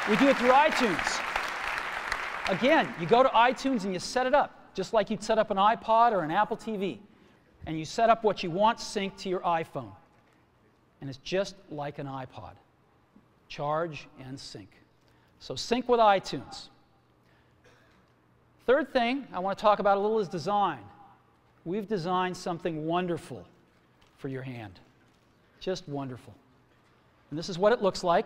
We do it through iTunes. Again, you go to iTunes and you set it up, just like you'd set up an iPod or an Apple TV. And you set up what you want synced to your iPhone. And it's just like an iPod. Charge and sync. So sync with iTunes. Third thing I want to talk about a little is design. We've designed something wonderful for your hand. Just wonderful. And this is what it looks like.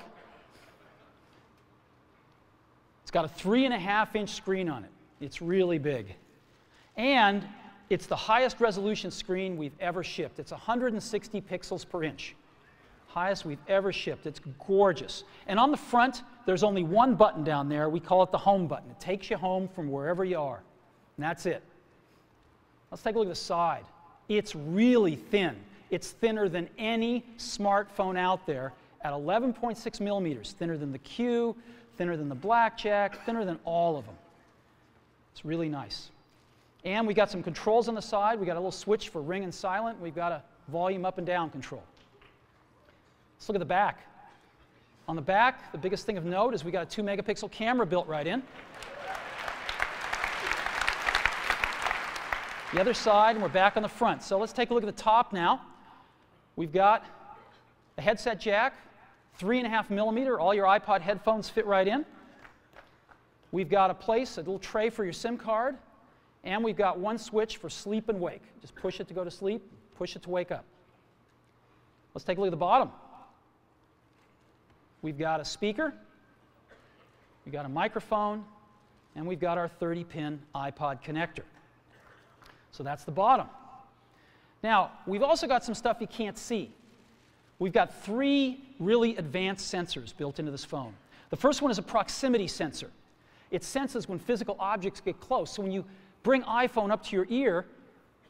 It's got a 3.5-inch screen on it. It's really big. And it's the highest resolution screen we've ever shipped. It's 160 pixels per inch. Highest we've ever shipped. It's gorgeous. And on the front, there's only one button down there. We call it the home button. It takes you home from wherever you are. And that's it. Let's take a look at the side. It's really thin. It's thinner than any smartphone out there at 11.6 millimeters. Thinner than the Q, thinner than the Blackjack, thinner than all of them. It's really nice. And we got some controls on the side. We got a little switch for ring and silent. We've got a volume up and down control. Let's look at the back. On the back, the biggest thing of note is we got a 2-megapixel camera built right in. The other side, and we're back on the front. So let's take a look at the top now. We've got a headset jack, 3.5 millimeter. All your iPod headphones fit right in. We've got a little tray for your SIM card. And we've got one switch for sleep and wake. Just push it to go to sleep, push it to wake up. Let's take a look at the bottom. We've got a speaker, we've got a microphone, and we've got our 30-pin iPod connector. So that's the bottom. Now, we've also got some stuff you can't see. We've got 3 really advanced sensors built into this phone. The first one is a proximity sensor. It senses when physical objects get close. So when you bring iPhone up to your ear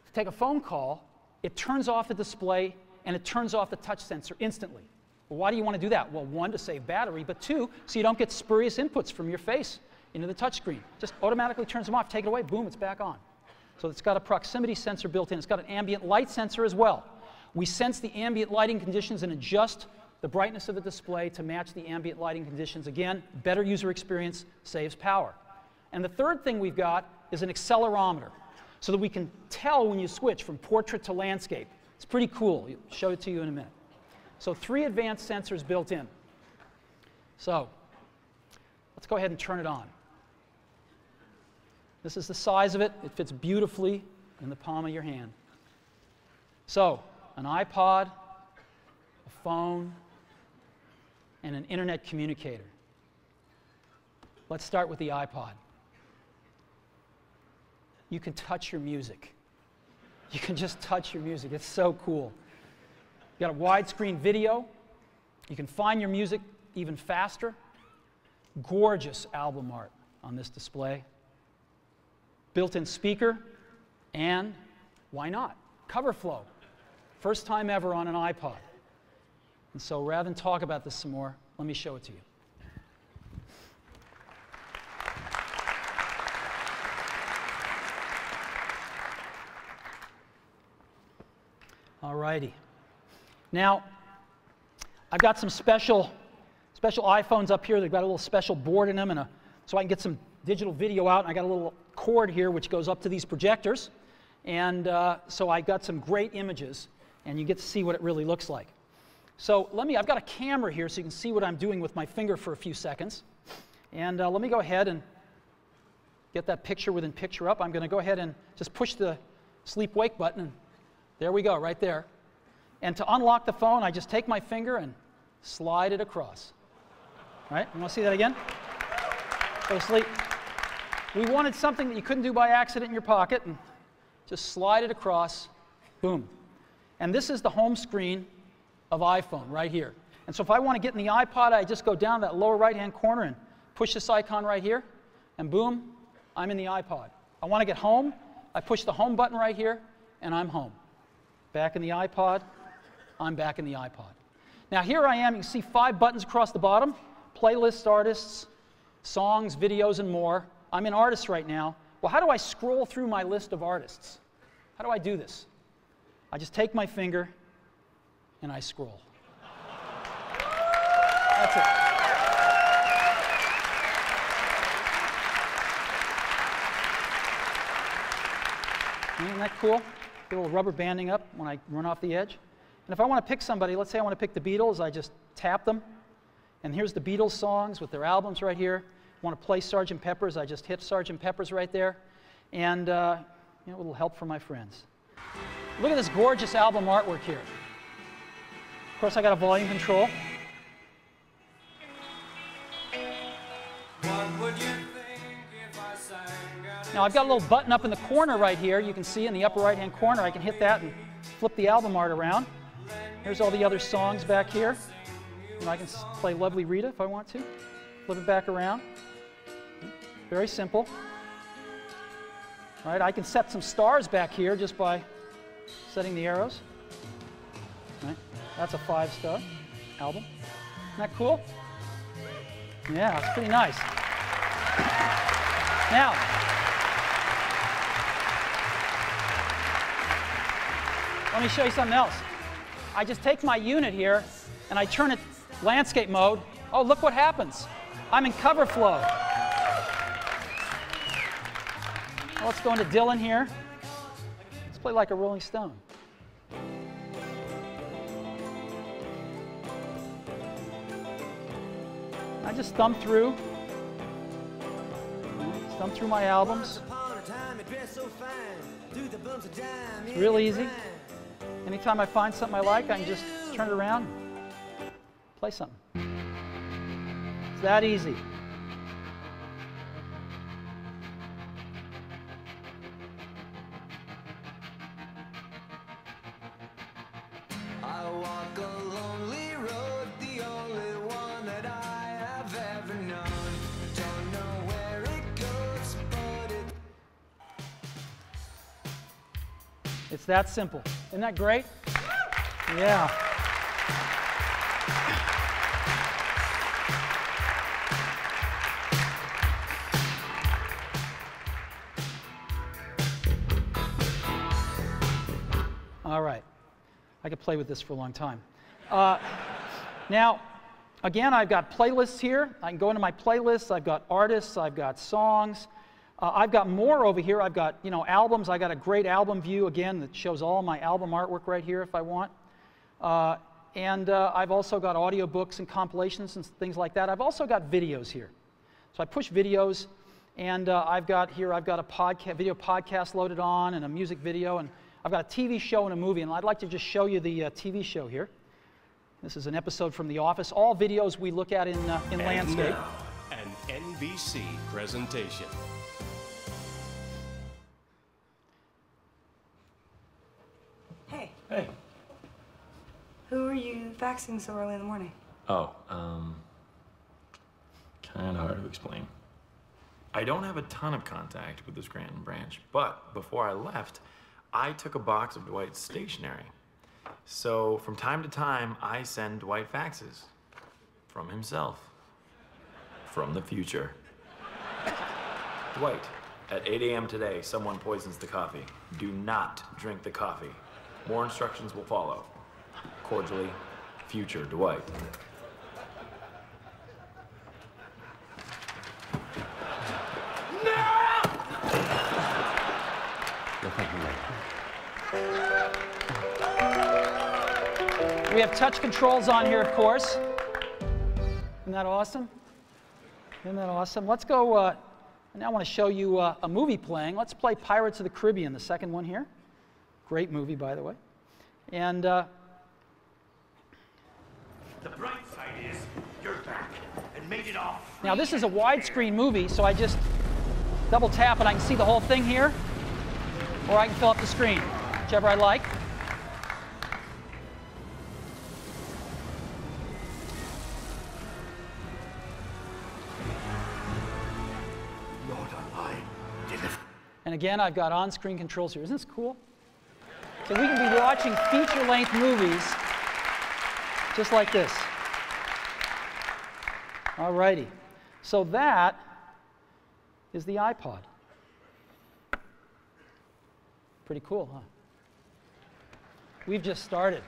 to take a phone call, it turns off the display and it turns off the touch sensor instantly. Well, why do you want to do that? Well, 1, to save battery, but 2, so you don't get spurious inputs from your face into the touch screen. Just automatically turns them off, take it away, boom, it's back on. So it's got a proximity sensor built in. It's got an ambient light sensor as well. We sense the ambient lighting conditions and adjust the brightness of the display to match the ambient lighting conditions. Again, better user experience, saves power. And the third thing we've got is an accelerometer, so that we can tell when you switch from portrait to landscape. It's pretty cool. I'll show it to you in a minute. So 3 advanced sensors built in. So let's go ahead and turn it on. This is the size of it. It fits beautifully in the palm of your hand. So an iPod, a phone, and an internet communicator. Let's start with the iPod. You can touch your music. You can just touch your music. It's so cool. You got a widescreen video. You can find your music even faster. Gorgeous album art on this display. Built-in speaker, and why not? Cover flow. First time ever on an iPod. And so rather than talk about this some more, let me show it to you. All righty. Now, I've got some special iPhones up here. They've got a little special board in them, and so I can get some digital video out. And I got a little cord here which goes up to these projectors. And so I got some great images, and you get to see what it really looks like. So I've got a camera here so you can see what I'm doing with my finger for a few seconds. And let me go ahead and get that picture within picture up. I'm going to go ahead and just push the sleep-wake button, and there we go, right there. And to unlock the phone, I just take my finger and slide it across. All right, you want to see that again? Go to sleep. We wanted something that you couldn't do by accident in your pocket, and just slide it across, boom. And this is the home screen of iPhone right here. And so if I want to get in the iPod, I just go down that lower right-hand corner and push this icon right here, and boom, I'm in the iPod. I want to get home, I push the home button right here, and I'm home. Back in the iPod, I'm back in the iPod. Now here I am, you can see 5 buttons across the bottom, playlists, artists, songs, videos, and more. I'm in artists right now. Well, how do I scroll through my list of artists? How do I do this? I just take my finger and I scroll. That's it. that cool? Get a little rubber banding up when I run off the edge. And if I want to pick somebody, let's say I want to pick the Beatles, I just tap them. And here's the Beatles songs with their albums right here. I want to play Sgt. Pepper's, I just hit Sgt. Pepper's right there. And you know, a little help for my friends. Look at this gorgeous album artwork here. Of course, I got a volume control. Now I've got a little button up in the corner right here. You can see in the upper right-hand corner. I can hit that and flip the album art around. Here's all the other songs back here. And I can play Lovely Rita if I want to. Flip it back around. Very simple. All right, I can set some stars back here just by setting the arrows. All right, that's a 5-star album. Isn't that cool? Yeah, it's pretty nice. Now, let me show you something else. I just take my unit here and I turn it landscape mode. Oh, look what happens. I'm in cover flow. Well, let's go into Dylan here. Let's play like a Rolling Stone. I just thumb through my albums. It's real easy. Anytime I find something I like, I can just turn it around, play something. It's that easy. I walk a lonely road, the only one that I have ever known. Don't know where it goes, but It's that simple. Isn't that great? Yeah. All right. I could play with this for a long time. Now, again, I've got playlists here. I can go into my playlists. I've got artists. I've got songs. I've got more over here. I've got, albums. I got a great album view, again, that shows all my album artwork right here if I want. And I've also got audiobooks and compilations and things like that. I've also got videos here. So I push videos, and I've got a video podcast loaded on and a music video, and I've got a TV show and a movie, and I'd like to just show you the TV show here. This is an episode from The Office. All videos we look at in landscape. Now, an NBC presentation. Hey. Hey. Who are you faxing so early in the morning? Oh, kind of hard to explain. I don't have a ton of contact with the Scranton branch, but before I left, I took a box of Dwight's stationery. So from time to time, I send Dwight faxes. From himself. From the future. Dwight, at 8 a.m. today, someone poisons the coffee. Do not drink the coffee. More instructions will follow. Cordially, future Dwight. We have touch controls on here, of course. Isn't that awesome? Isn't that awesome? Let's go, now I want to show you a movie playing. Let's play Pirates of the Caribbean, the second one here. Great movie, by the way. And the bright side is you're back and made it off. now this is a widescreen movie, so I just double tap and I can see the whole thing here, or I can fill up the screen, whichever I like. Lord Online, deliver. And again, I've got on-screen controls here. Isn't this cool? So we can be watching feature-length movies just like this. All righty. So that is the iPod. Pretty cool, huh? We've just started.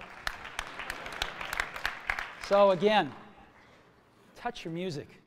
So again, touch your music.